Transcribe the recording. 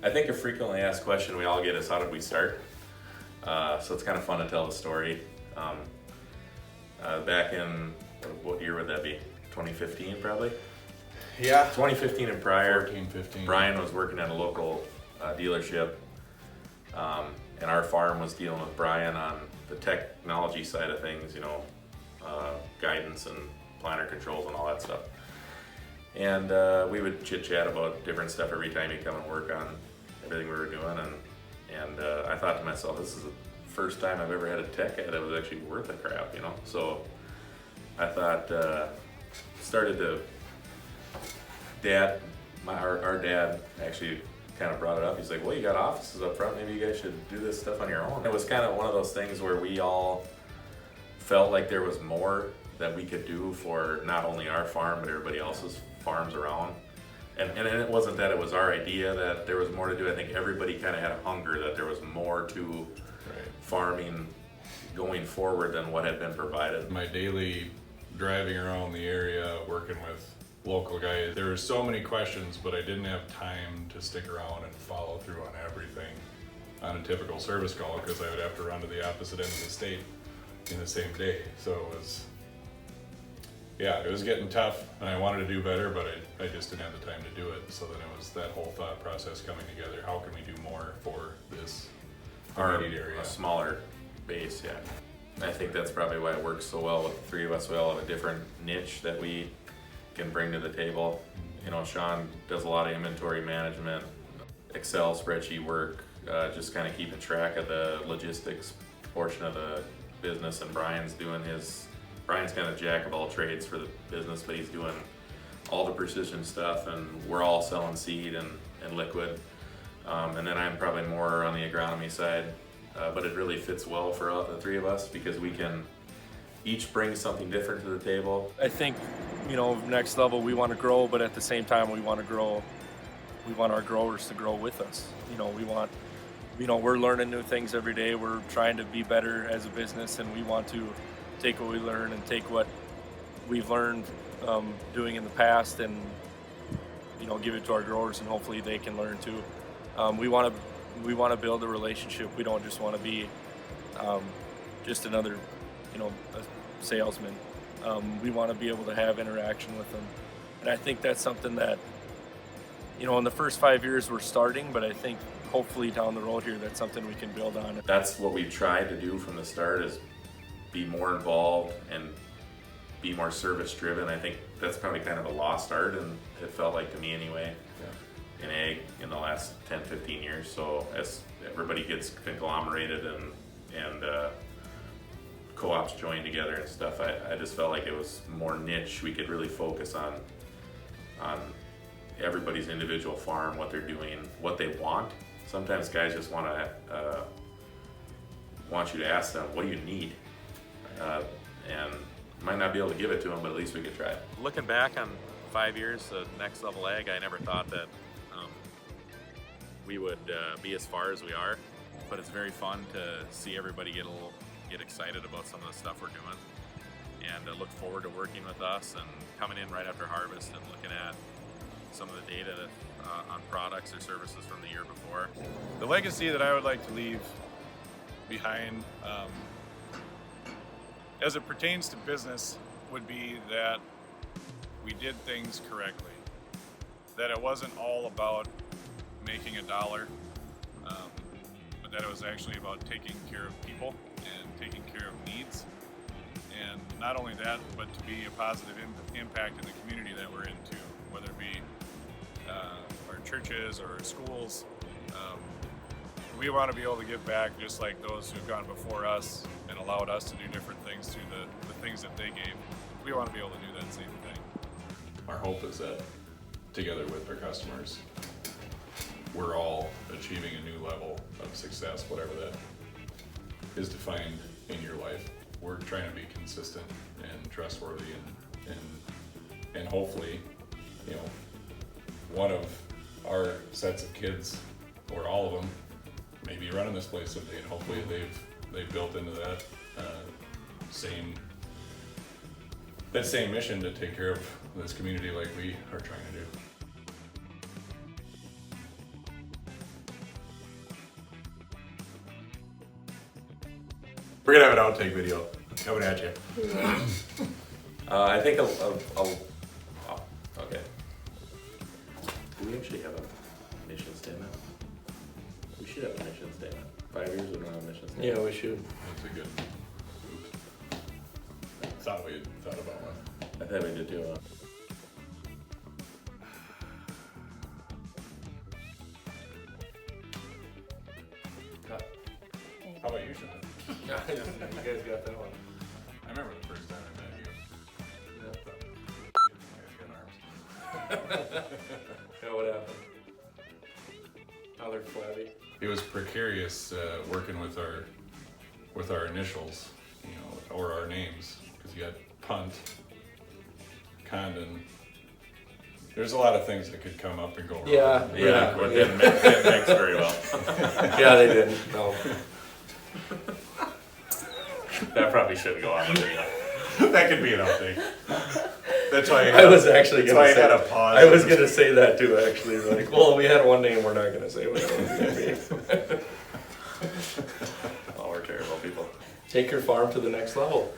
I think a frequently asked question we all get is how did we start? So it's kind of fun to tell the story. Back in, what year would that be? 2015 probably? Yeah. 2015 and prior. 14, 15. Brian was working at a local dealership, and our farm was dealing with Brian on the technology side of things, guidance and planner controls and all that stuff. And we would chit chat about different stuff every time he'd come and work on everything we were doing. And I thought to myself, this is the first time I've ever had a tech that was actually worth a crap, So I thought, our dad actually kind of brought it up. He's like, well, you got offices up front, maybe you guys should do this stuff on your own. It was kind of one of those things where we all felt like there was more that we could do for not only our farm, but everybody else's farms around. And it wasn't that it was our idea that there was more to do. I think everybody kind of had a hunger that there was more to farming going forward than what had been provided. My daily driving around the area, working with local guys, there were so many questions, but I didn't have time to stick around and follow through on everything on a typical service call because I would have to run to the opposite end of the state in the same day. So it was getting tough, and I wanted to do better, but I just didn't have the time to do it. So then it was that whole thought process coming together. How can we do more for this immediate area? A smaller base, yeah. I think that's probably why it works so well with the three of us. We all have a different niche that we can bring to the table. Shaun does a lot of inventory management, Excel spreadsheet work, just kind of keeping track of the logistics portion of the business, and Brian's kind of jack of all trades for the business, but he's doing all the precision stuff, and we're all selling seed and liquid. And then I'm probably more on the agronomy side, but it really fits well for the three of us because we can each bring something different to the table. I think, next level we want to grow, but at the same time we want our growers to grow with us. We're learning new things every day. We're trying to be better as a business, and we want to take what we learn and take what we've learned doing in the past and give it to our growers, and hopefully they can learn too. We want to build a relationship. We don't just want to be just another a salesman. We want to be able to have interaction with them, and I think that's something that in the first 5 years we're starting, but I think hopefully down the road here that's something we can build on. That's what we've tried to do from the start, is be more involved and be more service driven. I think that's probably kind of a lost art, and it felt like to me anyway, in ag in the last 10-15 years. So as everybody gets conglomerated and co-ops join together and stuff, I just felt like it was more niche. We could really focus on everybody's individual farm, what they're doing, what they want. Sometimes guys just want you to ask them, what do you need? And might not be able to give it to them, but at least we could try. Looking back on 5 years of Next Level Ag, I never thought that we would be as far as we are, but it's very fun to see everybody get excited about some of the stuff we're doing, and look forward to working with us and coming in right after harvest and looking at some of the data on products or services from the year before. The legacy that I would like to leave behind as it pertains to business would be that we did things correctly, that it wasn't all about making a dollar, but that it was actually about taking care of people and taking care of needs. And not only that, but to be a positive impact in the community that we're in too, whether it be our churches or our schools. We want to be able to give back just like those who've gone before us and allowed us to do different things through the things that they gave. We want to be able to do that same thing. Our hope is that together with our customers, we're all achieving a new level of success, whatever that is defined in your life. We're trying to be consistent and trustworthy and hopefully, one of our sets of kids, or all of them, may be running this place someday, and hopefully they've built into that same mission to take care of this community like we are trying to do. We're gonna have an outtake video coming at you. I think oh, okay. Do we actually have a mission statement? We should have a mission statement. 5 years we don't have a mission statement. Yeah, we should. That's a good. Oops. Thought we had thought about one. I thought we did too. How about you, Shaun? You guys got that one. I remember the first time I met you. You guys got arms. Yeah, what happened? Oh, they're flabby. It was precarious working with our initials, you know, or our names, because you got Punt, Condon. There's a lot of things that could come up and go wrong. Yeah, it didn't mix very well. Yeah, they didn't. No. That probably should go on the video. That could be an outtake. That's why I was actually that's gonna why I say. had a pause. I was gonna say that too. Actually, like, well, we had one name. We're not gonna say what it was gonna be. Oh, we're terrible people. Take your farm to the next level.